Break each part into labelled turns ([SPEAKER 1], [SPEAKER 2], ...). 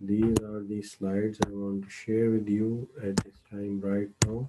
[SPEAKER 1] these are the slides I want to share with you at this time right now.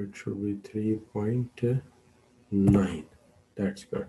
[SPEAKER 1] it should be 3.9. That's good.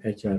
[SPEAKER 1] HR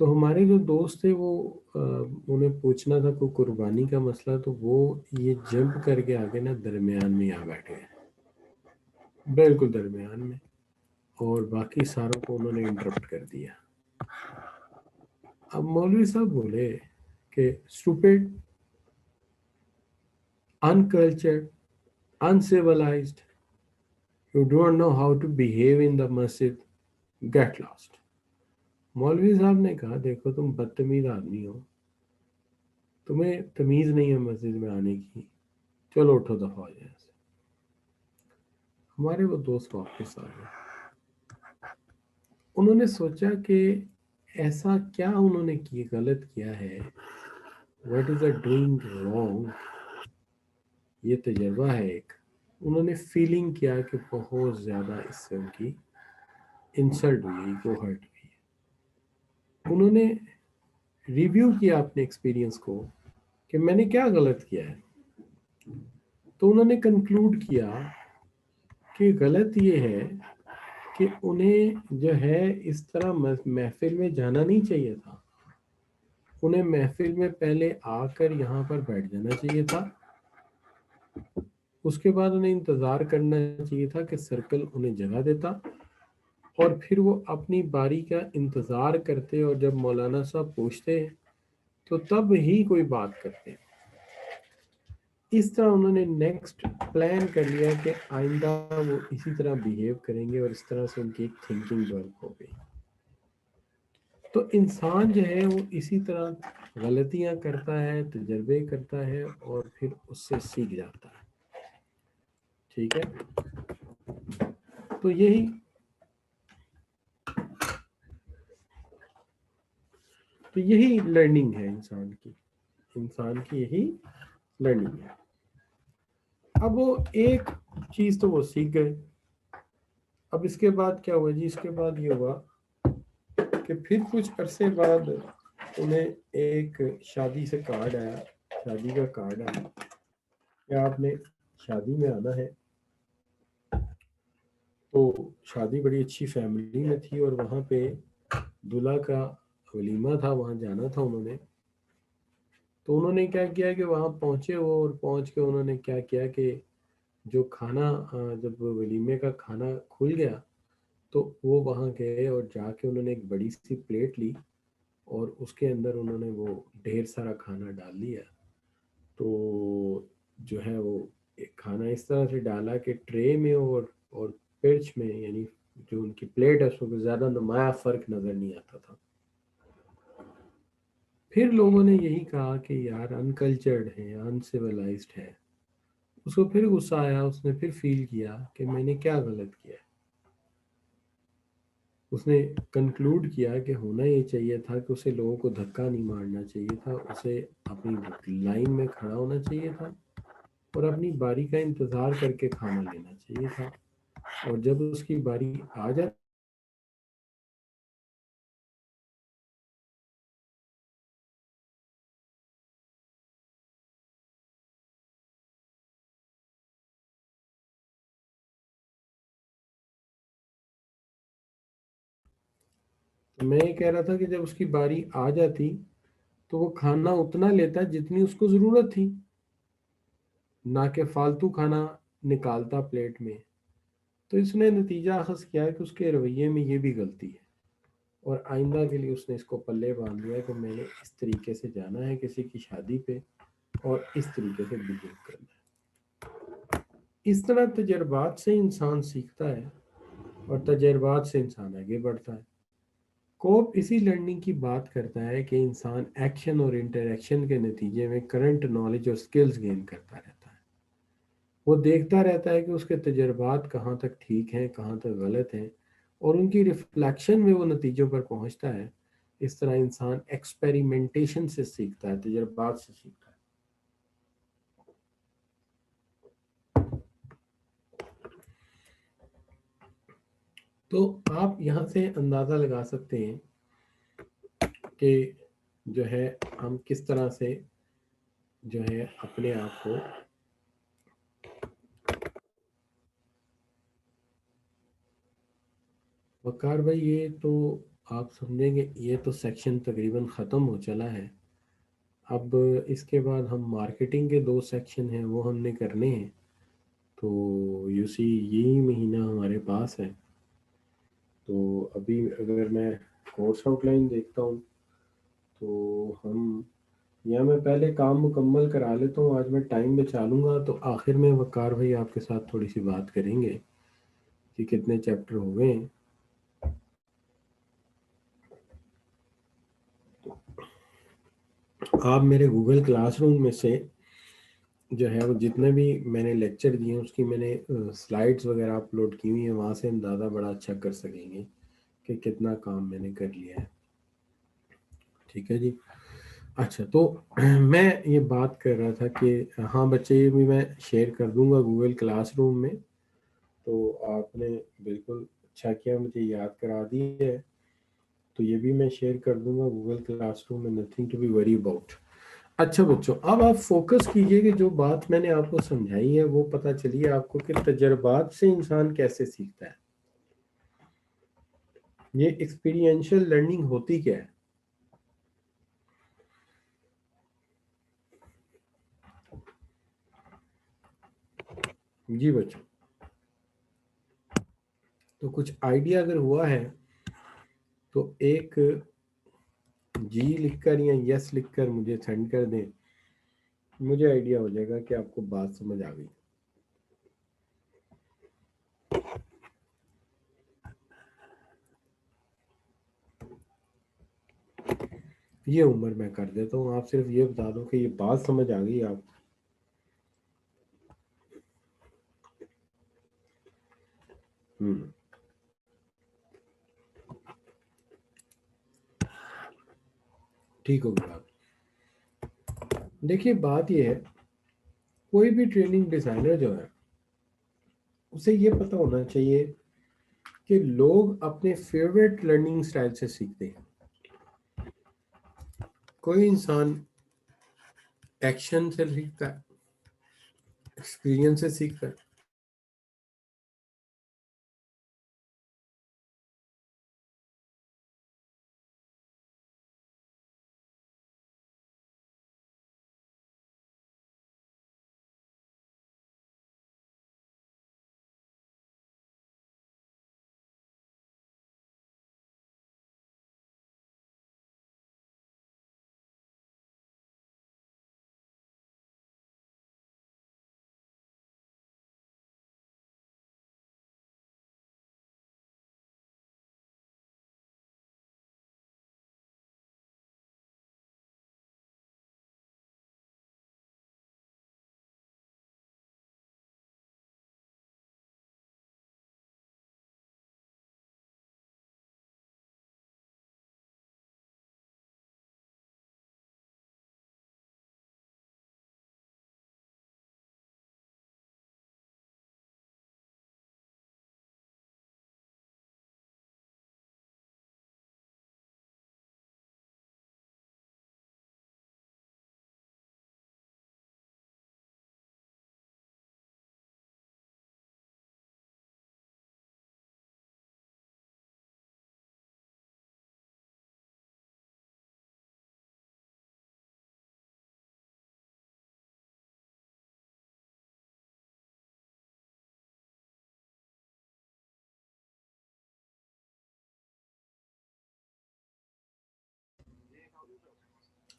[SPEAKER 1] تو ہمارے جو دوست تھے وہ انہیں پوچھنا تھا کوئی قربانی کا مسئلہ، تو وہ یہ جمپ کر کے آگے نا درمیان میں آ بیٹھ گئے، بالکل درمیان میں، اور باقی ساروں کو انہوں نے انٹرپٹ کر دیا۔ اب مولوی صاحب بولے کہ stupid, uncultured, uncivilized, you don't know how to behave in the masjid, get lost۔ مولوی صاحب نے کہا دیکھو تم بدتمیز آدمی ہو، تمہیں تمیز نہیں ہے مسجد میں آنے کی، چلو اٹھو دفعہ ہو جائے۔ ہمارے وہ دوست واپس آ گئے، انہوں نے سوچا کہ ایسا کیا انہوں نے غلط کیا ہے، واٹ از ڈوئنگ رانگ۔ یہ تجربہ ہے ایک، انہوں نے فیلنگ کیا کہ بہت زیادہ اس سے ان کی انسلٹ ہوئی، کو ہرٹ ہوئی۔ انہوں نے ریویو کیا اپنے ایکسپیرینس کو کہ میں نے کیا غلط کیا ہے، تو انہوں نے کنکلوڈ کیا کہ غلط یہ ہے کہ انہیں جو ہے اس طرح محفل میں جانا نہیں چاہیے تھا، انہیں محفل میں پہلے آ کر یہاں پر بیٹھ جانا چاہیے تھا، اس کے بعد انہیں انتظار کرنا چاہیے تھا کہ سرکل انہیں جگہ دیتا، اور پھر وہ اپنی باری کا انتظار کرتے، اور جب مولانا صاحب پوچھتے تو تب ہی کوئی بات کرتے۔ اس طرح انہوں نے نیکسٹ پلان کر لیا کہ آئندہ وہ اسی طرح بیہیو کریں گے، اور اس طرح سے ان کی ایک تھنکنگ ڈیولپ ہو گئی۔ تو انسان جو ہے وہ اسی طرح غلطیاں کرتا ہے، تجربے کرتا ہے، اور پھر اس سے سیکھ جاتا ہے۔ ٹھیک ہے، تو یہی لرننگ ہے انسان کی یہی لرننگ ہے۔ اب وہ ایک چیز تو وہ سیکھ گئے، اب اس کے بعد کیا ہوا جی؟ اس کے بعد یہ ہوا کہ پھر کچھ عرصے بعد انہیں ایک شادی سے کارڈ آیا، شادی کا کارڈ آیا کہ آپ نے شادی میں آنا ہے۔ تو شادی بڑی اچھی فیملی میں تھی، اور وہاں پہ دلہا کا ولیمہ تھا، وہاں جانا تھا انہوں نے۔ تو انہوں نے کیا کیا کہ وہاں پہنچے وہ، اور پہنچ کے انہوں نے کیا کیا کہ جو کھانا، جب ولیمے کا کھانا کھل گیا تو وہ وہاں گئے، اور جا کے انہوں نے ایک بڑی سی پلیٹ لی، اور اس کے اندر انہوں نے وہ ڈھیر سارا کھانا ڈال دیا۔ تو جو ہے وہ ایک کھانا اس طرح سے ڈالا کہ ٹرے میں اور پرچ میں، یعنی جو ان کی پلیٹ ہے اس میں زیادہ نمایاں فرق نظر نہیں آتا تھا۔ پھر لوگوں نے یہی کہا کہ یار انکلچرڈ ہے، انسیولائزڈ ہے۔ اس کو پھر غصہ آیا، اس نے پھر فیل کیا کہ میں نے کیا غلط کیا ہے۔ اس نے کنکلوڈ کیا کہ ہونا یہ چاہیے تھا کہ اسے لوگوں کو دھکا نہیں مارنا چاہیے تھا، اسے اپنی لائن میں کھڑا ہونا چاہیے تھا، اور اپنی باری کا انتظار کر کے کھانا لینا چاہیے تھا، اور جب اس کی باری آ جاتی تو میں یہ کہہ رہا تھا کہ جب اس کی باری آ جاتی تو وہ کھانا اتنا لیتا جتنی اس کو ضرورت تھی، نہ کہ فالتو کھانا نکالتا پلیٹ میں۔ تو اس نے نتیجہ اخذ کیا کہ اس کے رویے میں یہ بھی غلطی ہے، اور آئندہ کے لیے اس نے اس کو پلے باندھ دیا کہ میں نے اس طریقے سے جانا ہے کسی کی شادی پہ، اور اس طریقے سے بہیو کرنا ہے۔ اس طرح تجربات سے انسان سیکھتا ہے، اور تجربات سے انسان آگے بڑھتا ہے۔ کوپ اسی لرننگ کی بات کرتا ہے کہ انسان ایکشن اور انٹریکشن کے نتیجے میں کرنٹ نالج اور سکلز گین کرتا رہتا ہے۔ وہ دیکھتا رہتا ہے کہ اس کے تجربات کہاں تک ٹھیک ہیں، کہاں تک غلط ہیں، اور ان کی ریفلیکشن میں وہ نتیجوں پر پہنچتا ہے۔ اس طرح انسان ایکسپیریمنٹیشن سے سیکھتا ہے، تجربات سے سیکھتا ہے۔ تو آپ یہاں سے اندازہ لگا سکتے ہیں کہ جو ہے ہم کس طرح سے جو ہے اپنے آپ کو وقار بھائی، یہ تو آپ سمجھیں گے یہ تو سیکشن تقریباً ختم ہو چلا ہے. اب اس کے بعد ہم مارکیٹنگ کے 2 سیکشن ہیں وہ ہم نے کرنے ہیں. تو یو سی یہی مہینہ ہمارے پاس ہے. تو ابھی اگر میں کورس آؤٹ لائن دیکھتا ہوں تو ہم یا میں پہلے کام مکمل کرا لیتا ہوں. آج میں ٹائم بچا لوں گا تو آخر میں وقار بھائی آپ کے ساتھ تھوڑی سی بات کریں گے کہ کتنے چیپٹر ہو گئے ہیں. آپ میرے گوگل کلاس روم میں سے جو ہے وہ جتنے بھی میں نے لیکچر دیے ہیں اس کی میں نے سلائڈز وغیرہ اپلوڈ کی ہوئی ہیں. وہاں سے اندازہ بڑا اچھا کر سکیں گے کہ کتنا کام میں نے کر لیا ہے. ٹھیک ہے جی. اچھا تو میں یہ بات کر رہا تھا کہ ہاں بچے یہ بھی میں شیئر کر دوں گا گوگل کلاس روم میں. تو آپ نے بالکل اچھا کیا مجھے یاد کرا دی ہے. تو یہ بھی میں شیئر کر دوں گا گوگل کلاس روم میں. Nothing to be worry about. اچھا بچوں اب آپ فوکس کیجئے کہ جو بات میں نے آپ کو سمجھائی ہے وہ پتہ چلیے آپ کو کہ تجربات سے انسان کیسے سیکھتا ہے. یہ ایکسپیرینشل لرننگ ہوتی کیا ہے؟ جی بچوں تو کچھ آئیڈیا اگر ہوا ہے تو ایک جی لکھ کر یا یس لکھ کر مجھے سینڈ کر دیں. مجھے آئیڈیا ہو جائے گا کہ آپ کو بات سمجھ آ گئی. یہ عمر میں کر دیتا ہوں. آپ صرف یہ بتا دو کہ یہ بات سمجھ آ گئی آپ. ٹھیک ہوگی بات. دیکھیے بات یہ ہے کوئی بھی ٹریننگ ڈیزائنر جو ہے اسے یہ پتہ ہونا چاہیے کہ لوگ اپنے فیوریٹ لرننگ سٹائل سے سیکھتے ہیں. کوئی انسان ایکشن سے سیکھتا ہے, ایکسپیرینس سے سیکھتا ہے.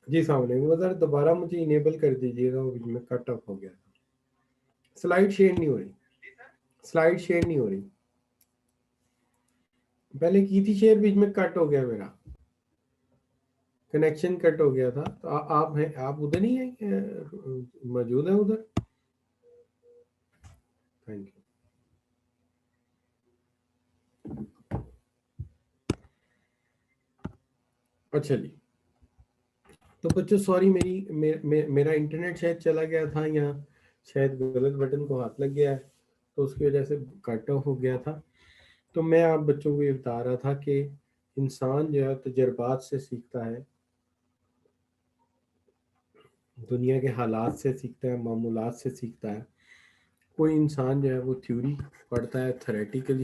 [SPEAKER 1] جی السلام علیکم. ذرا دوبارہ مجھے انیبل کر دیجیے گا, وہ بیچ میں کٹ آف ہو گیا. سلائڈ شیئر نہیں ہو رہی. سلائڈ شیئر نہیں ہو رہی. پہلے کی تھی شیئر, بیچ میں کٹ ہو گیا, میرا کنیکشن کٹ ہو گیا تھا. تو آپ ہیں, آپ ادھر نہیں ہیں, موجود ہیں ادھر؟ Thank you. اچھا جی. تو بچوں سوری میرا انٹرنیٹ شاید چلا گیا تھا یا شاید غلط بٹن کو ہاتھ لگ گیا ہے تو اس کی وجہ سے کٹ آف ہو گیا تھا. تو میں آپ بچوں کو یہ بتا رہا تھا کہ انسان جو ہے تجربات سے سیکھتا ہے, دنیا کے حالات سے سیکھتا ہے, معمولات سے سیکھتا ہے. کوئی انسان جو ہے وہ تھیوری پڑھتا ہے, تھیوریٹیکلی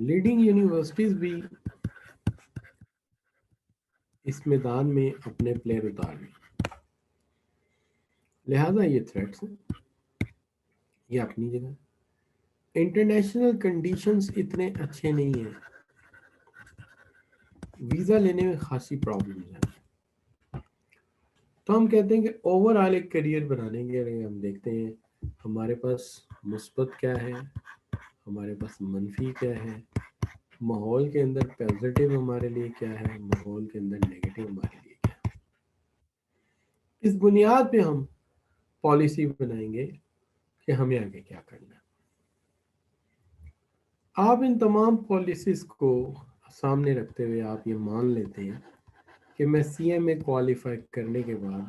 [SPEAKER 1] لیڈنگ یونیورسٹیز بھی اس میدان میں اپنے پلیئر اتار رہی، لہذا یہ تھریٹس ہیں، یہ اپنی جگہ۔ انٹرنیشنل کنڈیشنز اتنے اچھے نہیں ہیں، ویزا لینے میں خاصی پرابلمز ہیں۔ تو ہم کہتے ہیں کہ اوور آل ایک کریئر بنانے کے لیے ہم دیکھتے ہیں ہمارے پاس مثبت کیا ہے، ہمارے پاس منفی کیا ہے، ماحول کے اندر پازیٹیو ہمارے لیے کیا ہے، ماحول کے اندر نیگیٹو ہمارے لیے کیا ہے۔ اس بنیاد پہ ہم پالیسی بنائیں گے کہ ہمیں آگے کیا کرنا ہے۔ آپ ان تمام پالیسیز کو سامنے رکھتے ہوئے آپ یہ مان لیتے ہیں کہ میں سی ایم اے کوالیفائی کرنے کے بعد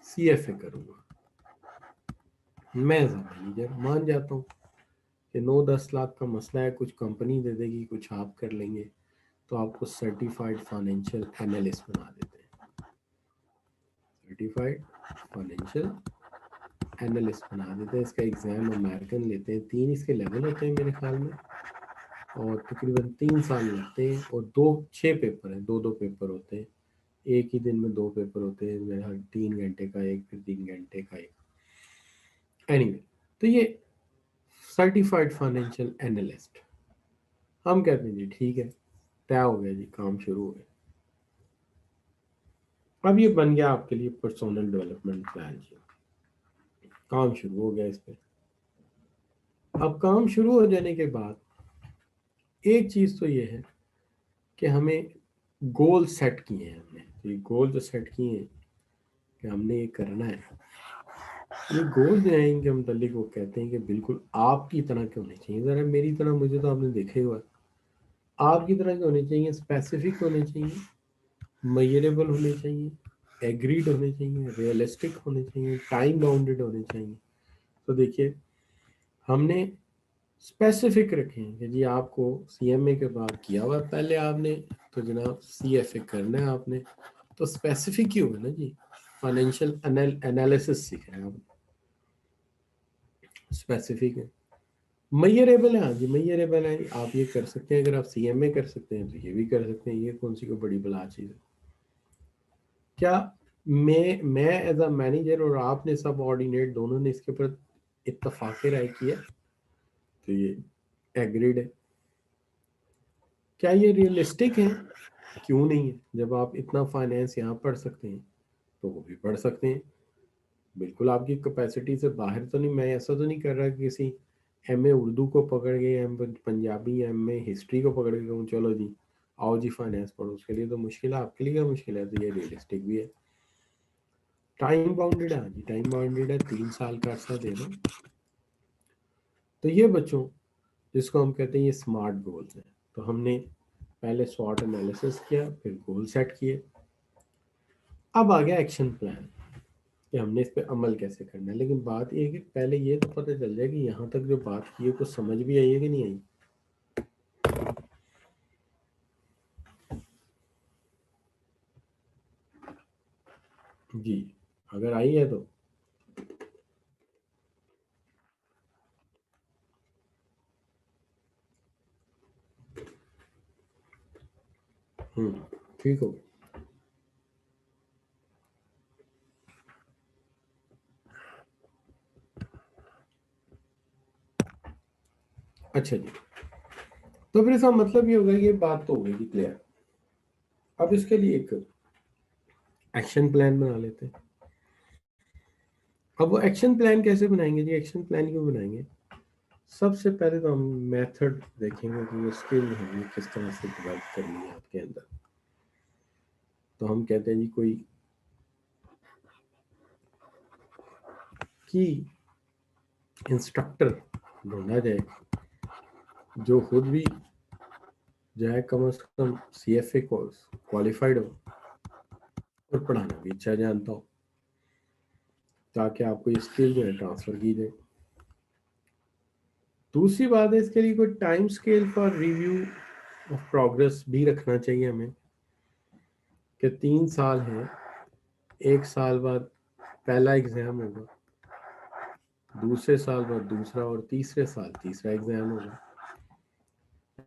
[SPEAKER 1] سی ایف اے کروں گا۔ میں ایز اے مینیجر مان جاتا ہوں کہ 9-10 لاکھ کا مسئلہ ہے، کچھ کمپنی دے دے گی، کچھ آپ کر لیں گے، تو آپ کو سرٹیفائڈ فائنینشیل اینالسٹ بنا دیتے ہیں۔ سرٹیفائڈ فائنینشیل اینالسٹ بنا دیتے ہیں۔ اس کا ایگزام امیرکن لیتے ہیں، 3 اس کے لیول ہوتے ہیں میرے خیال میں، اور تقریباً 3 سال لگتے ہیں، اور 6 پیپر ہیں، 2 پیپر ہوتے ہیں، ایک ہی دن میں 2 پیپر ہوتے ہیں، میرے خیال 3 گھنٹے کا ایک، پھر 3 گھنٹے کا ایک۔ اینی وے، تو یہ سرٹیفائڈ فائنینشیل اینالسٹ ہم کہتے ہیں جی ٹھیک ہے، طے ہو گیا جی، کام شروع ہو گیا۔ اب یہ بن گیا آپ کے لیے پرسونل ڈیولپمنٹ پلان جی، کام شروع ہو گیا اس پہ۔ اب کام شروع ہو جانے کے بعد ایک چیز تو یہ ہے کہ ہمیں گول سیٹ کیے ہیں، ہم نے تو یہ گول جو سیٹ کیے ہیں کہ ہم نے یہ کرنا ہے، یہ گول جو ہیں ان کے متعلق وہ کہتے ہیں کہ بالکل آپ کی طرح کے ہونے چاہیے، ذرا میری طرح، مجھے تو آپ نے دیکھے ہوا، آپ کی طرح کے ہونے چاہیے، اسپیسیفک ہونے چاہیے، میئربل ہونے چاہیے، ایگریڈ ہونے چاہیے، ریئلسٹک ہونے چاہیے، ٹائم باؤنڈیڈ ہونے چاہیے۔ تو دیکھیے ہم نے اسپیسیفک رکھے ہیں کہ جی آپ کو سی ایم اے کے بعد کیا ہوا پہلے آپ نے، تو جناب سی ایف اے کرنا ہے آپ نے، تو اسپیسیفک ہی ہوگا نا جی، فائنینشیل انالیسس سیکھنا ہے آپ نے، اسپیسیفک ہے۔ میئریبل ہے، ہاں جی میئریبل ہے، آپ یہ کر سکتے ہیں، اگر آپ سی ایم اے کر سکتے ہیں تو یہ بھی کر سکتے ہیں، یہ کون سی کوئی بڑی بلا چیز ہے؟ کیا میں ایز اے مینیجر اور آپ نے سب آرڈینیٹ دونوں نے اس کے اوپر اتفاق رائے کیا تو یہ ایگریڈ ہے؟ کیا یہ ریئلسٹک ہے؟ کیوں نہیں ہے؟ جب آپ اتنا فائنینس یہاں پڑھ سکتے ہیں تو وہ بھی پڑھ سکتے ہیں، بالکل آپ کی کیپیسٹی سے باہر تو نہیں۔ میں ایسا تو نہیں کر رہا کہ کسی ایم اے اردو کو پکڑ کے، ایم پنجابی، ایم اے ہسٹری کو پکڑ کے کہوں چلو جی آؤ جی فائنینس پڑھو، اس کے لیے تو مشکل ہے، آپ کے لیے کیا مشکل ہے؟ تو یہ ریئلسٹک بھی ہے۔ ٹائم باؤنڈیڈ ہے، جی ٹائم باؤنڈیڈ ہے، 3 سال کا عرصہ دے دو۔ تو یہ بچوں جس کو ہم کہتے ہیں یہ سمارٹ گولز ہیں، تو ہم نے پہلے سوٹ انالیسس کیا، پھر گول سیٹ کیے، اب آ گیا ایکشن پلان کہ ہم نے اس پہ عمل کیسے کرنا ہے۔ لیکن بات یہ ہے کہ پہلے یہ تو پتہ چل جائے کہ یہاں تک جو بات کی ہے کچھ سمجھ بھی آئی ہے کہ نہیں آئی۔ جی اگر آئی ہے تو ٹھیک ہو گیا۔ اچھا جی، تو پھر اس کا مطلب یہ ہوگا کہ یہ بات تو ہوگی جی کلیئر۔ اب اس کے لیے ایک ایکشن پلان بنا لیتے ہیں۔ اب وہ ایکشن پلان کیسے بنائیں گے جی؟ ایکشن پلان کیوں بنائیں گے؟ سب سے پہلے تو ہم میتھڈ دیکھیں گے کہ وہ اسکل ہمیں کس طرح سے ڈیولپ کرنی ہے آپ کے اندر۔ تو ہم کہتے ہیں جی کوئی کی انسٹرکٹر ڈھونڈا جائے جو خود بھی جو ہے کم از کم C F A course qualified ہو اور پڑھانا بھی اچھا جانتا ہو، تاکہ آپ کو یہ اسکل جو ہے ٹرانسفر کی جائے۔ دوسری بات ہے اس کے لیے کوئی time scale for review of progress بھی رکھنا چاہیے ہمیں، کہ 3 سال ہیں، 1 سال بعد پہلا ایگزام ہوگا، دوسرے سال بعد دوسرا، اور تیسرے سال تیسرا ایگزام ہوگا۔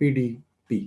[SPEAKER 1] PDP,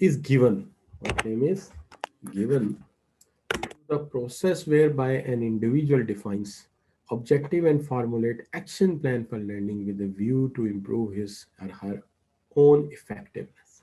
[SPEAKER 1] is given what name is given the process whereby an individual defines objective and formulate action plan for learning with a view to improve his or her own effectiveness।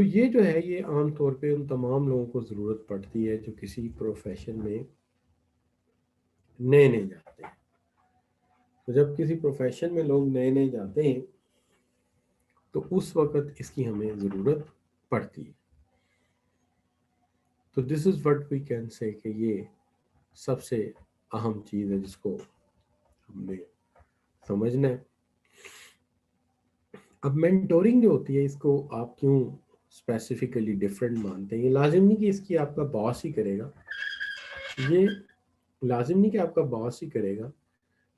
[SPEAKER 1] تو یہ جو ہے یہ عام طور پہ ان تمام لوگوں کو ضرورت پڑتی ہے جو کسی پروفیشن میں نئے نئے جاتے ہیں. تو جب کسی پروفیشن میں لوگ نئے نئے جاتے ہیں تو اس وقت اس کی ہمیں ضرورت پڑتی ہے. تو دس is what we can say کہ یہ سب سے اہم چیز ہے جس کو ہم نے سمجھنا ہے. اب مینٹورنگ جو ہوتی ہے اس کو آپ کیوں اسپیسیفکلی ڈفرینٹ مانتے ہیں؟ یہ لازم نہیں کہ اس کی آپ کا باس ہی کرے گا، یہ لازم نہیں کہ آپ کا باس ہی کرے گا،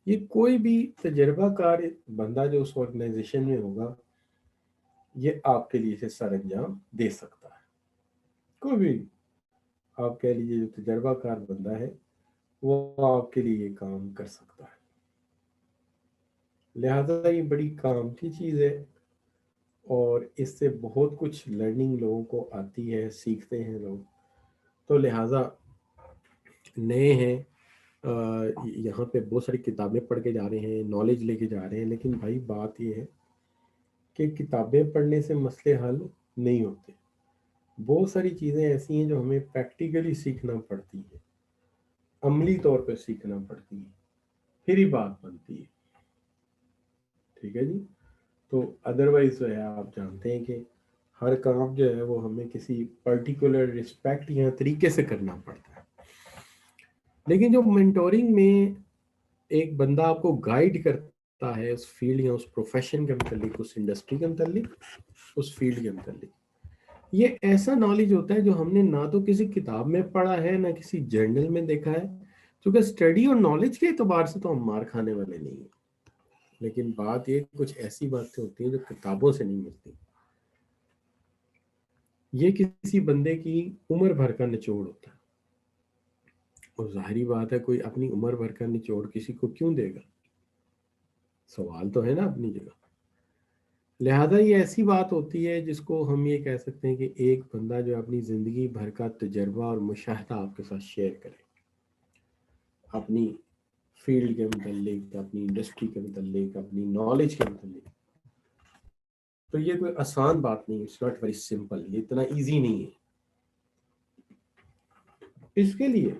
[SPEAKER 1] یہ کوئی بھی تجربہ کار بندہ جو اس آرگنائزیشن میں ہوگا یہ آپ کے لیے اسے سر انجام دے سکتا ہے. کوئی بھی آپ کہہ لیجیے جو تجربہ کار بندہ ہے وہ آپ کے لیے یہ کام کر سکتا ہے. لہذا یہ بڑی کام کی چیز ہے اور اس سے بہت کچھ لرننگ لوگوں کو آتی ہے، سیکھتے ہیں لوگ. تو لہٰذا نئے ہیں یہاں پہ بہت ساری کتابیں پڑھ کے جا رہے ہیں، نالج لے کے جا رہے ہیں، لیکن بھائی بات یہ ہے کہ کتابیں پڑھنے سے مسئلے حل نہیں ہوتے. بہت ساری چیزیں ایسی ہیں جو ہمیں پریکٹیکلی سیکھنا پڑتی ہیں، عملی طور پہ سیکھنا پڑتی ہیں، پھر ہی بات بنتی ہے. ٹھیک ہے جی. تو ادروائز جو ہے آپ جانتے ہیں کہ ہر کام جو ہے وہ ہمیں کسی پرٹیکولر رسپیکٹ یا طریقے سے کرنا پڑتا ہے. لیکن جو مینٹورنگ میں ایک بندہ آپ کو گائیڈ کرتا ہے اس فیلڈ یا اس پروفیشن کے متعلق، اس انڈسٹری کے متعلق، اس فیلڈ کے متعلق، یہ ایسا نالج ہوتا ہے جو ہم نے نہ تو کسی کتاب میں پڑھا ہے نہ کسی جرنل میں دیکھا ہے. کیونکہ اسٹڈی اور نالج کے اعتبار سے تو ہم مار کھانے والے نہیں ہیں، لیکن بات یہ کچھ ایسی باتیں ہوتی ہیں جو کتابوں سے نہیں ملتی. یہ کسی بندے کی عمر بھر کا نچوڑ ہوتا ہے، اور ظاہری بات ہے کوئی اپنی عمر بھر کا نچوڑ کسی کو کیوں دے گا؟ سوال تو ہے نا اپنی جگہ. لہذا یہ ایسی بات ہوتی ہے جس کو ہم یہ کہہ سکتے ہیں کہ ایک بندہ جو اپنی زندگی بھر کا تجربہ اور مشاہدہ آپ کے ساتھ شیئر کرے، اپنی فیلڈ کے متعلق، اپنی انڈسٹری کے متعلق، اپنی نالج کے متعلق. تو یہ کوئی آسان بات نہیں ہے، اٹس ناٹ ویری سمپل، یہ اتنا ایزی نہیں ہے. اس کے لیے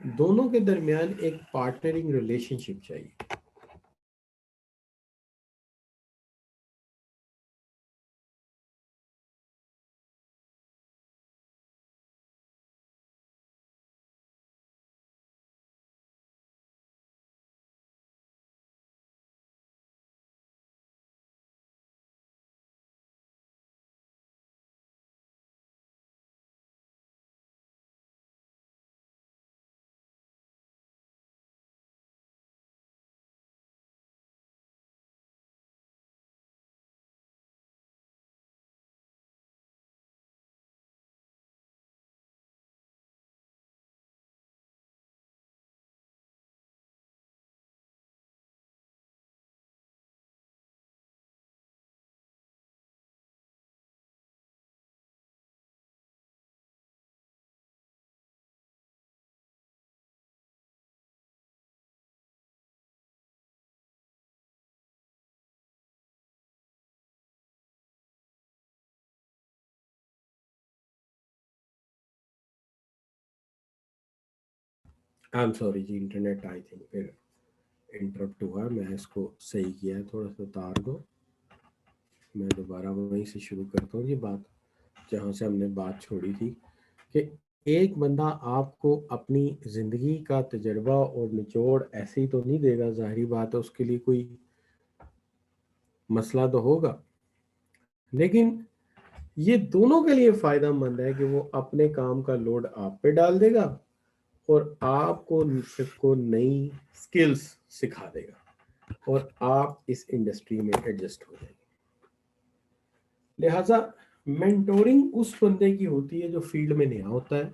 [SPEAKER 1] دونوں کے درمیان ایک پارٹنرنگ ریلیشن شپ چاہیے. I am sorry ji, internet I think پھر انٹرپٹ ہوا. میں اس کو صحیح کیا ہے، تھوڑا سا تار دو، میں دوبارہ وہیں سے شروع کرتا ہوں. یہ بات جہاں سے ہم نے بات چھوڑی تھی کہ ایک بندہ آپ کو اپنی زندگی کا تجربہ اور نچوڑ ایسے ہی تو نہیں دے گا. ظاہری بات ہے اس کے لیے کوئی مسئلہ تو ہوگا، لیکن یہ دونوں کے لیے فائدہ مند ہے کہ وہ اپنے کام کا لوڈ آپ پہ ڈال دے گا اور آپ کو نئی سکلز سکھا دے گا اور آپ اس انڈسٹری میں ایڈجسٹ ہو جائیں گے. لہٰذا مینٹورنگ اس بندے کی ہوتی ہے جو فیلڈ میں نیا ہوتا ہے.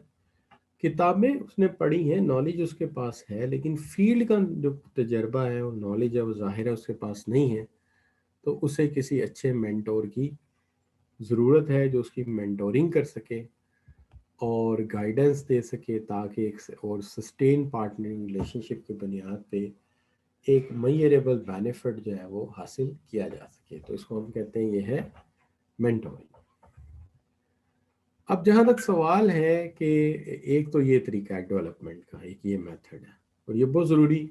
[SPEAKER 1] کتابیں اس نے پڑھی ہیں، نالج اس کے پاس ہے، لیکن فیلڈ کا جو تجربہ ہے اور نالج ہے وہ ظاہر ہے اس کے پاس نہیں ہے. تو اسے کسی اچھے مینٹور کی ضرورت ہے جو اس کی مینٹورنگ کر سکے اور گائیڈنس دے سکے تاکہ ایک اور سسٹین پارٹنرنگ ریلیشن شپ کی بنیاد پہ ایک میئریبل بینیفٹ جو ہے وہ حاصل کیا جا سکے. تو اس کو ہم کہتے ہیں یہ ہے مینٹورنگ. اب جہاں تک سوال ہے کہ ایک تو یہ طریقہ ہے ڈیولپمنٹ کا، ایک یہ میتھڈ ہے اور یہ بہت ضروری.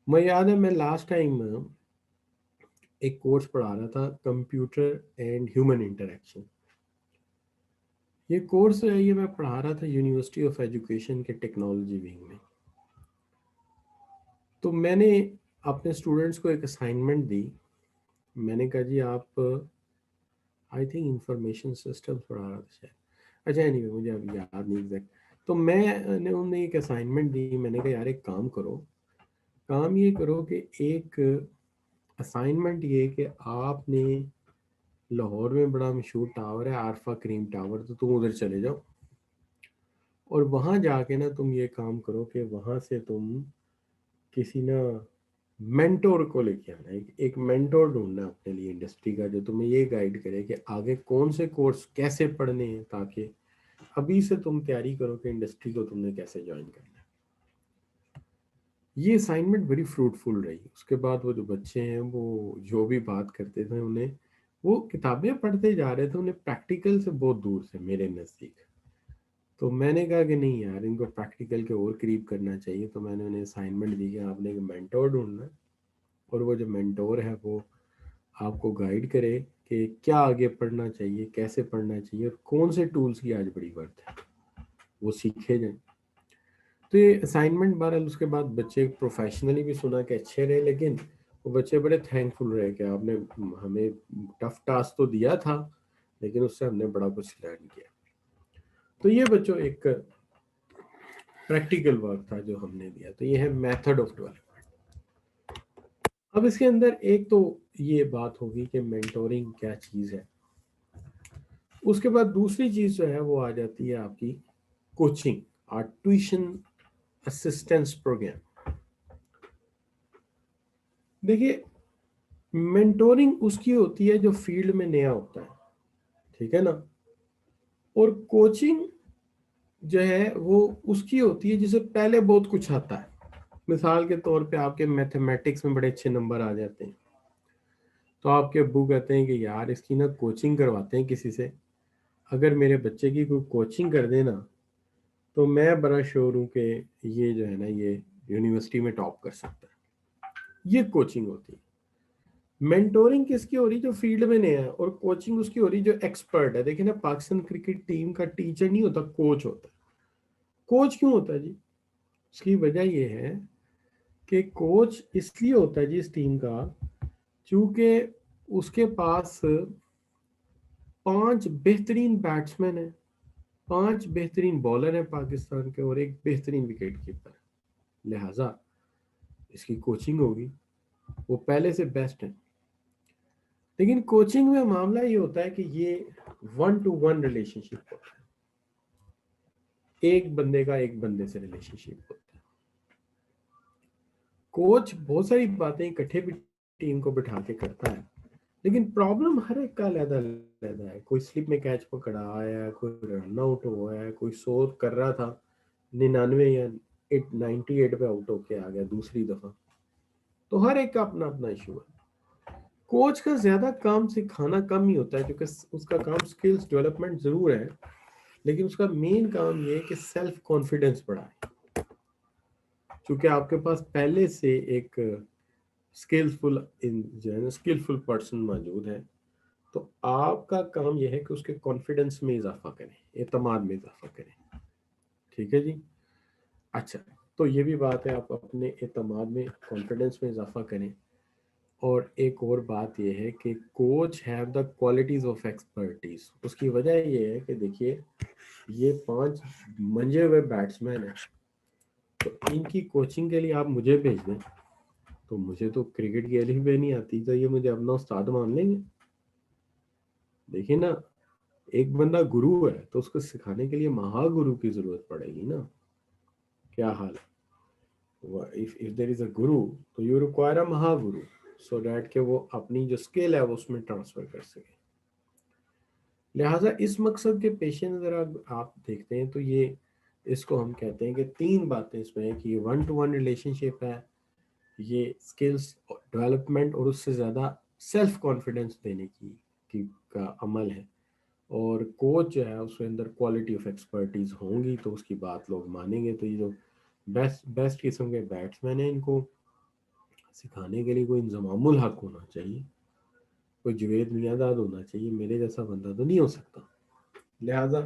[SPEAKER 1] میں یاد ہے میں لاسٹ ٹائم ایک کورس پڑھا رہا تھا، کمپیوٹر اینڈ ہیومن انٹریکشن. یہ کورس ہے، یہ میں پڑھا رہا تھا یونیورسٹی آف ایجوکیشن کے ٹیکنالوجی ونگ میں. تو میں نے اپنے اسٹوڈنٹس کو ایک اسائنمنٹ دی. میں نے کہا جی آپ آئی تھنک انفارمیشن سسٹمس پڑھا رہا تھا شاید، اچھا نہیں مجھے اب یاد نہیں ایگزیکٹ. تو میں نے انہیں ایک اسائنمنٹ دی. میں نے کہا یار ایک کام کرو، کام یہ کرو کہ ایک اسائنمنٹ یہ کہ آپ نے لاہور میں بڑا مشہور ٹاور ہے عارفہ کریم ٹاور، تو تم ادھر چلے جاؤ اور وہاں جا کے نا تم یہ کام کرو کہ وہاں سے تم کسی نا مینٹور کو لے کے آنا. ایک مینٹور ڈھونڈنا اپنے لیے انڈسٹری کا، جو تمہیں یہ گائیڈ کرے کہ آگے کون سے کورس کیسے پڑھنے ہیں، تاکہ ابھی سے تم تیاری کرو کہ انڈسٹری کو تم نے کیسے جوائن کرنا ہے. یہ اسائنمنٹ بڑی فروٹفل رہی. اس کے بعد وہ جو بچے ہیں وہ جو بھی بات کرتے تھے، انہیں وہ کتابیں پڑھتے جا رہے تھے، انہیں پریکٹیکل سے بہت دور سے میرے نزدیک. تو میں نے کہا کہ نہیں یار ان کو پریکٹیکل کے اور قریب کرنا چاہیے. تو میں نے انہیں اسائنمنٹ دی کہ آپ نے ایک مینٹور ڈھونڈنا ہے اور وہ جو مینٹور ہے وہ آپ کو گائیڈ کرے کہ کیا آگے پڑھنا چاہیے، کیسے پڑھنا چاہیے اور کون سے ٹولز کی آج بڑی ورت ہے، وہ سیکھے جائیں. تو یہ اسائنمنٹ بہرحال اس کے بعد بچے پروفیشنلی بھی سنا کہ اچھے رہے، لیکن وہ بچے بڑے تھینکفل رہے کہ آپ نے ہمیں ٹف ٹاسک تو دیا تھا لیکن اس سے ہم نے بڑا کچھ لرن کیا. تو یہ بچوں ایک پریکٹیکل ورک تھا جو ہم نے دیا. تو یہ ہے میتھڈ آف ڈیولپمنٹ. اب اس کے اندر ایک تو یہ بات ہوگی کہ مینٹورنگ کیا چیز ہے. اس کے بعد دوسری چیز جو ہے وہ آ جاتی ہے آپ کی کوچنگ اور ٹیوشن اسسٹنس پروگرام. دیکھیے مینٹورنگ اس کی ہوتی ہے جو فیلڈ میں نیا ہوتا ہے، ٹھیک ہے نا، اور کوچنگ جو ہے وہ اس کی ہوتی ہے جسے پہلے بہت کچھ آتا ہے. مثال کے طور پہ آپ کے میتھمیٹکس میں بڑے اچھے نمبر آ جاتے ہیں، تو آپ کے ابو کہتے ہیں کہ یار اس کی نا کوچنگ کرواتے ہیں کسی سے، اگر میرے بچے کی کوئی کوچنگ کر دے نا تو میں بڑا شور ہوں کہ یہ جو ہے نا یہ یونیورسٹی میں ٹاپ کر سکتا ہے. یہ کوچنگ ہوتی ہے. مینٹورنگ کس کی ہو رہی جو فیلڈ میں نیا ہے، اور کوچنگ اس کی ہو رہی جو ایکسپرٹ ہے. دیکھیں نا پاکستان کرکٹ ٹیم کا ٹیچر نہیں ہوتا، کوچ ہوتا ہے. کوچ کیوں ہوتا ہے جی؟ اس کی وجہ یہ ہے کہ کوچ اس لیے ہوتا ہے جی اس ٹیم کا چونکہ اس کے پاس 5 بہترین بیٹسمین ہیں، 5 بہترین بالر ہیں پاکستان کے اور ایک بہترین وکٹ کیپر ہے. لہذا اس کی کوچنگ ہوگی، وہ پہلے سے بیسٹ ہے. لیکن کوچنگ میں معاملہ یہ ہوتا ہے کہ یہ 1 to 1 ریلیشن شپ ہوتا ہے، ایک بندے کا ایک بندے سے ریلیشن شپ ہوتا ہے. کوچ بہت ساری باتیں اکٹھے بھی ٹیم کو بٹھا کے کرتا ہے، لیکن پرابلم ہر ایک کا علیحدہ علیحدہ ہے. کوئی سلپ میں کیچ پکڑا آیا ہے، کوئی رن آؤٹ ہوا ہے، کوئی 100 کر رہا تھا 99 یا 98 پہ آؤٹ ہو کے آ گیا دوسری دفعہ. تو ہر ایک کا اپنا اپنا ایشو ہے. کوچ کا زیادہ کام سکھانا کم ہی ہوتا ہے کیونکہ اس کا کام سکلز ڈیولپمنٹ ضرور ہے، لیکن اس کا مین کام یہ ہے کہ سیلف کانفیڈنس بڑھائے. چونکہ آپ کے پاس پہلے سے ایک اسکلفل پرسن موجود ہے، تو آپ کا کام یہ ہے کہ اس کے کانفیڈنس میں اضافہ کریں، اعتماد میں اضافہ کریں. ٹھیک ہے جی. اچھا تو یہ بھی بات ہے، آپ اپنے اعتماد میں کانفیڈنس میں اضافہ کریں. اور ایک اور بات یہ ہے کہ coach have the qualities of expertise. اس کی وجہ یہ ہے کہ دیکھیے یہ 5 منجے ہوئے بیٹسمین ہیں، تو ان کی کوچنگ کے لیے آپ مجھے بھیج دیں تو مجھے تو کرکٹ کی الف بے نہیں آتی، تو یہ مجھے اپنا استاد مان لیں گے. دیکھیں نا ایک بندہ گرو ہے تو اس کو سکھانے کے لیے مہا گرو کی ضرورت پڑے گی نا. کیا حال ہے؟ if there is a guru تو you require a Maha grow so that کہ وہ اپنی جو اسکل ہے وہ اس میں ٹرانسفر کر سکے. لہٰذا اس مقصد کے پیش نظر آپ دیکھتے ہیں تو یہ اس کو ہم کہتے ہیں کہ 3 باتیں اس میں ہیں کہ یہ 1 to 1 ریلیشن شپ ہے، یہ اسکلس ڈیولپمنٹ اور اس سے زیادہ سیلف کانفیڈنس دینے کی کا عمل ہے، اور کوچ جو ہے اس کے اندر کوالٹی آف ایکسپرٹیز ہوں گی تو اس کی بات لوگ مانیں گے. تو یہ جو بیسٹ قسم کے بیٹسمین ہیں ان کو سکھانے کے لیے کوئی انضمام الحق ہونا چاہیے, کوئی جوید میاں ہونا چاہیے. میرے جیسا بندہ تو نہیں ہو سکتا. لہذا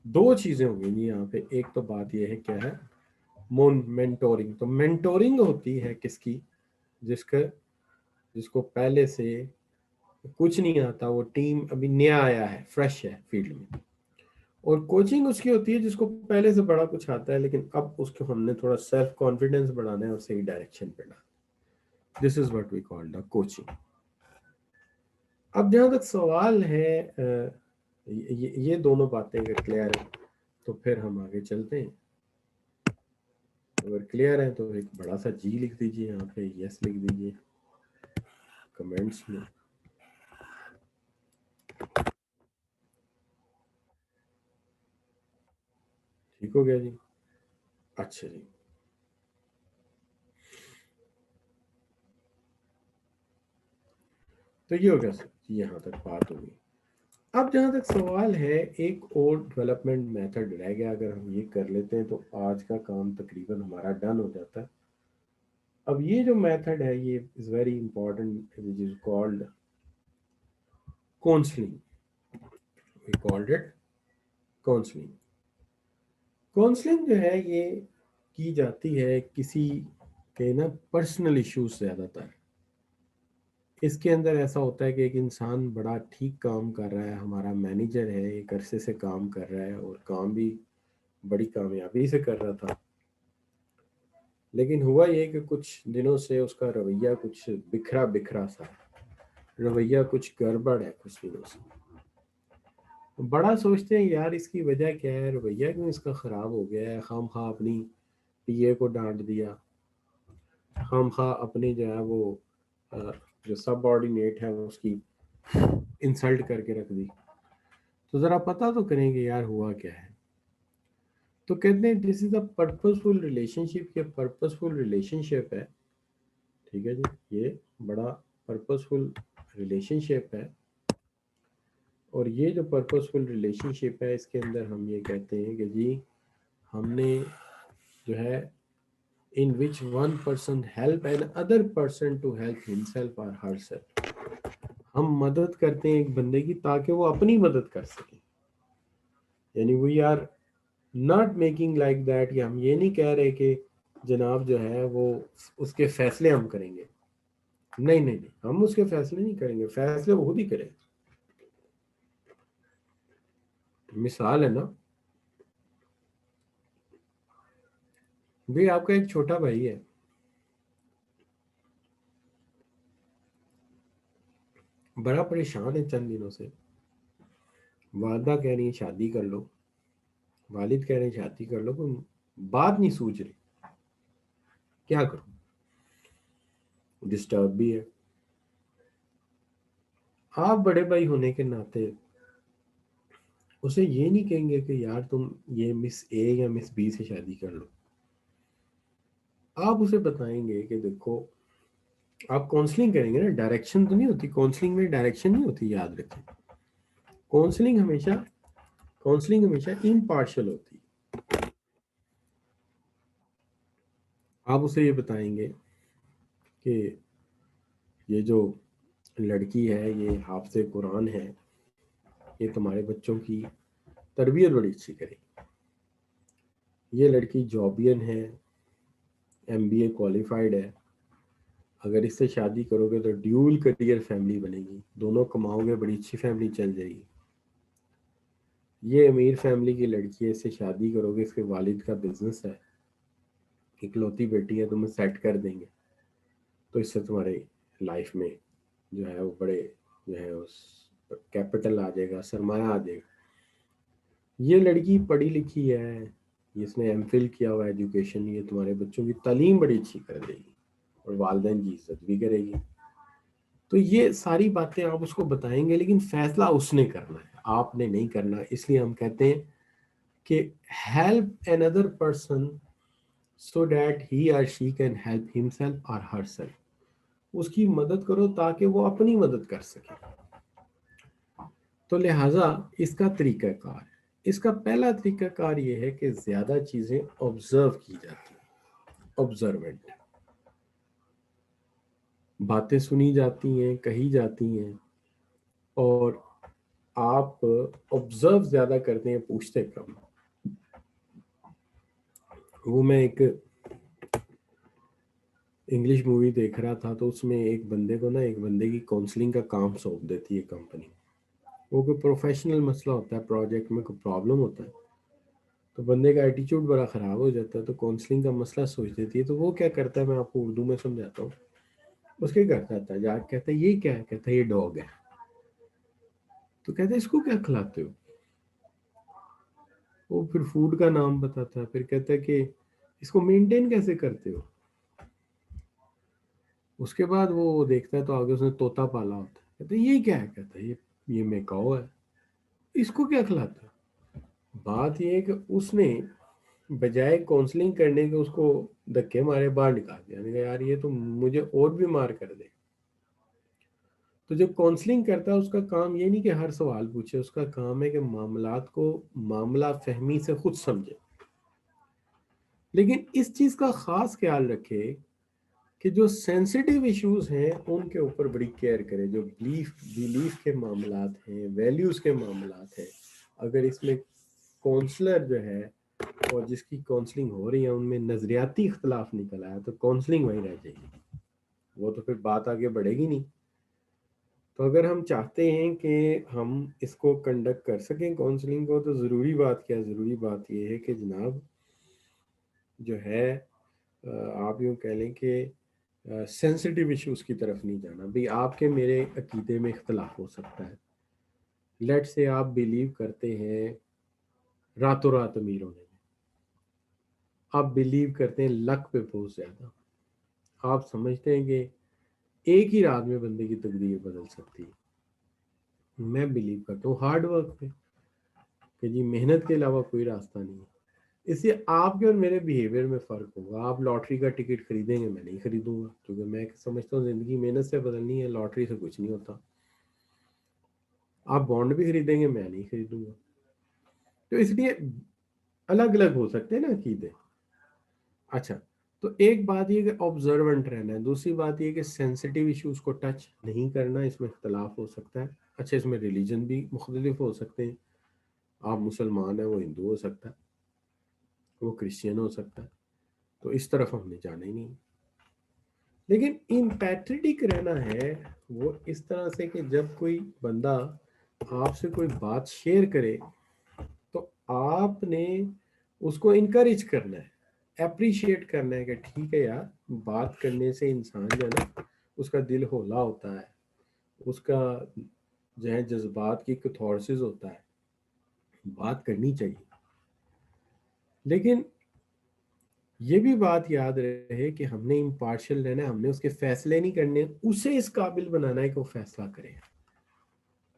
[SPEAKER 1] دو چیزیں ہوں گی یہاں پہ. ایک تو بات یہ ہے کیا ہے مینٹورنگ. تو مینٹورنگ ہوتی ہے کس کی؟ جس کو پہلے سے کچھ نہیں آتا, وہ ٹیم ابھی نیا آیا ہے, فریش ہے فیلڈ میں. اور کوچنگ اس کی ہوتی ہے جس کو پہلے سے بڑا کچھ آتا ہے لیکن اب اس کو ہم نے تھوڑا سیلف کانفیڈنس بڑھانا ہے اور صحیح ڈائریکشن پہ ڈالنا. This is what we call the coaching. اب جہاں تک سوال ہے یہ دونوں باتیں اگر کلیئر ہیں تو پھر ہم آگے چلتے ہیں. اگر کلیئر ہے تو ایک بڑا سا جی لکھ دیجئے, یہاں پہ یس لکھ دیجئے کمنٹس میں. ٹھیک ہو گیا جی؟ اچھا جی. تو یہ ہو گیا سر, یہاں تک بات ہوگی. اب جہاں تک سوال ہے ایک اور ڈیولپمنٹ میتھڈ رہ گیا, اگر ہم یہ کر لیتے ہیں تو آج کا کام تقریباً ہمارا ڈن ہو جاتا ہے. اب یہ جو میتھڈ ہے یہ is very important which is called counselling. We called it counselling. Counselling جو ہے یہ کی جاتی ہے کسی کے نا پرسنل ایشوز. زیادہ تر اس کے اندر ایسا ہوتا ہے کہ ایک انسان بڑا ٹھیک کام کر رہا ہے, ہمارا مینیجر ہے, ایک عرصے سے کام کر رہا ہے اور کام بھی بڑی کامیابی سے کر رہا تھا, لیکن ہوا یہ کہ کچھ دنوں سے اس کا رویہ کچھ بکھرا بکھرا سا ہے, رویہ کچھ گڑبڑ ہے کچھ دنوں سے. بڑا سوچتے ہیں یار اس کی وجہ کیا ہے, رویہ کیوں اس کا خراب ہو گیا ہے. خام خواہ اپنی پی اے کو ڈانٹ دیا, خام خواہ اپنی جو ہے وہ جو سب آرڈینیٹ ہے اس کی انسلٹ کر کے رکھ دی. تو ذرا پتہ تو کریں گے یار ہوا کیا ہے. تو کہتے ہیں دس از اے پرپزفل ریلیشن شپ. یہ پرپزفل ریلیشن شپ ہے, ٹھیک ہے جی, یہ بڑا پرپزفل ریلیشن شپ ہے. اور یہ جو پرپزفل ریلیشن شپ ہے اس کے اندر ہم یہ کہتے ہیں کہ جی ہم نے جو ہے in which one person help another person to help himself or herself. ہم مدد کرتے ہیں ایک بندے کی تاکہ وہ اپنی مدد کر سکے. یعنی we are not making like that, کہ ہم یہ نہیں کہہ رہے کہ جناب جو ہے وہ اس کے فیصلے ہم کریں گے. نہیں, ہم اس کے فیصلے نہیں کریں گے, فیصلے وہ خود ہی کریں. مثال ہے نا, بھی آپ کا ایک چھوٹا بھائی ہے, بڑا پریشان ہے چند دنوں سے. والدہ کہہ رہی ہیں شادی کر لو, والد کہہ رہے ہیں شادی کر لو, کوئی بات نہیں سوچ رہی, کیا کروں. ڈسٹرب بھی ہے. آپ بڑے بھائی ہونے کے ناطے اسے یہ نہیں کہیں گے کہ یار تم یہ مس اے یا مس بی سے شادی کر لو. آپ اسے بتائیں گے کہ دیکھو, آپ کاؤنسلنگ کریں گے نا, ڈائریکشن تو نہیں ہوتی کاؤنسلنگ میں, ڈائریکشن نہیں ہوتی, یاد رکھیں. کاؤنسلنگ ہمیشہ امپارشل ہوتی. آپ اسے یہ بتائیں گے کہ یہ جو لڑکی ہے یہ حافظ قرآن ہے, یہ تمہارے بچوں کی تربیت بڑی اچھی کرے گی. یہ لڑکی جابین ہے, MBA کوالیفائڈ ہے, اگر اس سے شادی کرو گے تو ڈیول کریئر فیملی بنے گی, دونوں کماؤ گے, بڑی اچھی فیملی چل جائے گی. یہ امیر فیملی کی لڑکی ہے, اس سے شادی کرو گے, اس کے والد کا بزنس ہے, اکلوتی بیٹی ہے, تمہیں سیٹ کر دیں گے, تو اس سے تمہارے لائف میں جو ہے وہ بڑے جو ہے اس کیپٹل آ جائے گا, سرمایہ آ جائے گا. یہ لڑکی پڑھی لکھی ہے, اس نے M Phil کیا ہوا ایجوکیشن, یہ تمہارے بچوں کی تعلیم بڑی اچھی کر دے گی اور والدین کی عزت بھی کرے گی. تو یہ ساری باتیں آپ اس کو بتائیں گے, لیکن فیصلہ اس نے کرنا ہے, آپ نے نہیں کرنا. اس لیے ہم کہتے ہیں کہ help another person so that he or she can help himself or herself. اس کی مدد کرو تاکہ وہ اپنی مدد کر سکے. تو لہٰذا اس کا طریقہ کار ہے، اس کا پہلا طریقہ کار یہ ہے کہ زیادہ چیزیں آبزرو کی جاتی ہیں، آبزروینٹ، باتیں سنی جاتی ہیں، کہی جاتی ہیں، اور آپ آبزرو زیادہ کرتے ہیں، پوچھتے کم۔ وہ میں ایک انگلش مووی دیکھ رہا تھا، تو اس میں ایک بندے کو نا ایک بندے کی کاؤنسلنگ کا کام سونپ دیتی ہے کمپنی۔ وہ کوئی پروفیشنل مسئلہ ہوتا ہے، پروجیکٹ میں کوئی پرابلم ہوتا ہے، تو بندے کا ایٹیچیوڈ بڑا خراب ہو جاتا ہے، تو کاؤنسلنگ کا مسئلہ سوچ دیتی ہے۔ تو وہ کیا کرتا ہے، میں آپ کو اردو میں سمجھاتا ہوں، اس کے گھر جاتا ہے، جا کے کہتا ہے یہ کیا ہے، کہتا ہے یہ ڈاگ ہے۔ تو کہتا ہے اس کو کیا کھلاتے ہو؟ وہ پھر فوڈ کا نام بتاتا ہے، پھر کہتا ہے کہ اس کو مینٹین کیسے کرتے ہو؟ اس کے بعد وہ دیکھتا ہے تو آگے اس نے طوطا پالا ہوتا ہے، کہتا ہے یہ کیا ہے، کہتا ہے یہ میکاؤ ہے، اس کو کیا کھلاتا ہے؟ بات یہ ہے کہ اس نے بجائے کاؤنسلنگ کرنے کے اس کو دھکے مارے باہر نکال دیا، نے کہا یار یہ تو مجھے اور بھی مار کر دے۔ تو جو کاؤنسلنگ کرتا ہے اس کا کام یہ نہیں کہ ہر سوال پوچھے، اس کا کام ہے کہ معاملات کو معاملہ فہمی سے خود سمجھے، لیکن اس چیز کا خاص خیال رکھے کہ جو سینسیٹیو ایشوز ہیں ان کے اوپر بڑی کیئر کرے، جو بیلیف کے معاملات ہیں، ویلیوز کے معاملات ہیں، اگر اس میں کونسلر جو ہے اور جس کی کاؤنسلنگ ہو رہی ہے ان میں نظریاتی اختلاف نکل آیا تو کاؤنسلنگ وہیں رہ جائے گی، وہ تو پھر بات آگے بڑھے گی نہیں۔ تو اگر ہم چاہتے ہیں کہ ہم اس کو کنڈکٹ کر سکیں کاؤنسلنگ کو، تو ضروری بات کیا، ضروری بات یہ ہے کہ جناب جو ہے آپ یوں کہہ لیں کہ سینسیٹیو ایشوز کی طرف نہیں جانا۔ بھئی آپ کے میرے عقیدے میں اختلاف ہو سکتا ہے، لیٹ سے آپ بیلیو کرتے ہیں راتوں رات امیر ہونے میں، آپ بیلیو کرتے ہیں لک پہ بہت زیادہ، آپ سمجھتے ہیں کہ ایک ہی رات میں بندے کی تقدیر بدل سکتی ہے۔ میں بیلیو کرتا ہوں ہارڈ ورک پہ، کہ جی محنت کے علاوہ کوئی راستہ نہیں ہے۔ اس سے آپ کے اور میرے بیہیویئر میں فرق ہوگا۔ آپ لاٹری کا ٹکٹ خریدیں گے، میں نہیں خریدوں گا، کیونکہ میں سمجھتا ہوں زندگی محنت سے بدلنی ہے، لاٹری سے کچھ نہیں ہوتا۔ آپ بانڈ بھی خریدیں گے، میں نہیں خریدوں گا۔ تو اس لیے الگ الگ ہو سکتے ہیں نا عقیدے۔ اچھا، تو ایک بات یہ کہ آبزرونٹ رہنا ہے، دوسری بات یہ کہ سینسیٹیو ایشوز کو ٹچ نہیں کرنا، اس میں اختلاف ہو سکتا ہے۔ اچھا، اس میں ریلیجن بھی مختلف ہو سکتے ہیں، آپ مسلمان ہیں، وہ ہندو ہو سکتا ہے، وہ کرسچین ہو سکتا ہے، تو اس طرف ہم نے جانا ہی نہیں۔ لیکن امپیتھیٹک رہنا ہے وہ اس طرح سے کہ جب کوئی بندہ آپ سے کوئی بات شیئر کرے تو آپ نے اس کو انکریج کرنا ہے، اپریشیٹ کرنا ہے کہ ٹھیک ہے یار، بات کرنے سے انسان جو ہے نا اس کا دل ہولا ہوتا ہے، اس کا جو ہے جذبات کی کتھارسس ہوتا ہے، بات کرنی چاہیے۔ لیکن یہ بھی بات یاد رہے کہ ہم نے امپارشل رہنا ہے، ہم نے اس کے فیصلے نہیں کرنے، اسے اس قابل بنانا ہے کہ وہ فیصلہ کرے،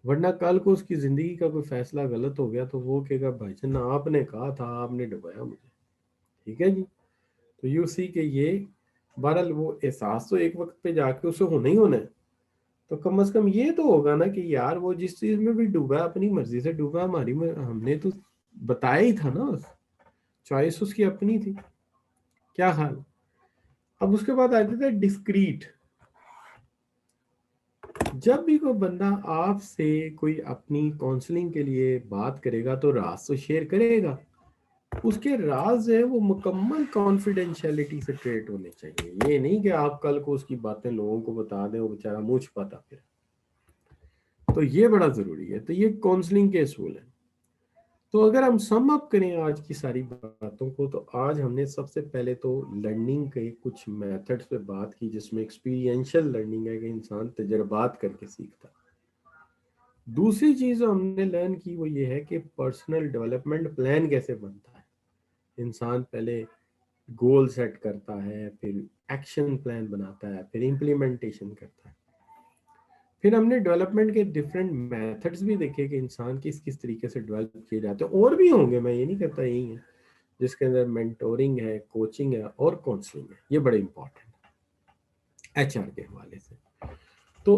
[SPEAKER 1] ورنہ کل کو اس کی زندگی کا کوئی فیصلہ غلط ہو گیا تو وہ کہے گا بھائی جان آپ نے کہا تھا، آپ نے ڈبایا مجھے، ٹھیک ہے جی۔ تو یو سی کہ یہ بہرحال وہ احساس تو ایک وقت پہ جا کے اسے ہونا ہی ہونا ہے، تو کم از کم یہ تو ہوگا نا کہ یار وہ جس چیز میں بھی ڈوبا اپنی مرضی سے ڈوبا، ہم نے تو بتایا ہی تھا نا، چوائس اس کی اپنی تھی، کیا حال۔ اب اس کے بعد آتے تھے ڈسکریٹ۔ جب بھی کوئی بندہ آپ سے کوئی اپنی کاؤنسلنگ کے لیے بات کرے گا تو راز تو شیئر کرے گا، اس کے راز ہے وہ مکمل کانفیڈینشیلٹی سے ٹریٹ ہونے چاہیے۔ یہ نہیں کہ آپ کل کو اس کی باتیں لوگوں کو بتا دیں، وہ بیچارہ منہ چھپاتا پھر، تو یہ بڑا ضروری ہے۔ تو یہ کاؤنسلنگ کے اصول ہیں۔ تو اگر ہم سم اپ کریں آج کی ساری باتوں کو، تو آج ہم نے سب سے پہلے تو لرننگ کے کچھ میتھڈز پہ بات کی، جس میں ایکسپیرینشل لرننگ ہے کہ انسان تجربات کر کے سیکھتا۔ دوسری چیز جو ہم نے لرن کی وہ یہ ہے کہ پرسنل ڈیولپمنٹ پلان کیسے بنتا ہے۔ انسان پہلے گول سیٹ کرتا ہے، پھر ایکشن پلان بناتا ہے، پھر امپلیمنٹیشن کرتا ہے۔ پھر ہم نے ڈیولپمنٹ کے ڈفرینٹ میتھڈز بھی دیکھے کہ انسان کس کس طریقے سے ڈیولپ کیے جاتے ہیں، اور بھی ہوں گے، میں یہ نہیں کہتا یہی ہے، جس کے اندر مینٹورنگ ہے، کوچنگ ہے اور کاؤنسلنگ ہے، یہ بڑے امپورٹنٹ ایچ آر کے حوالے سے۔ تو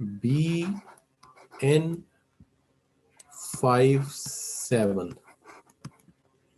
[SPEAKER 1] BN57।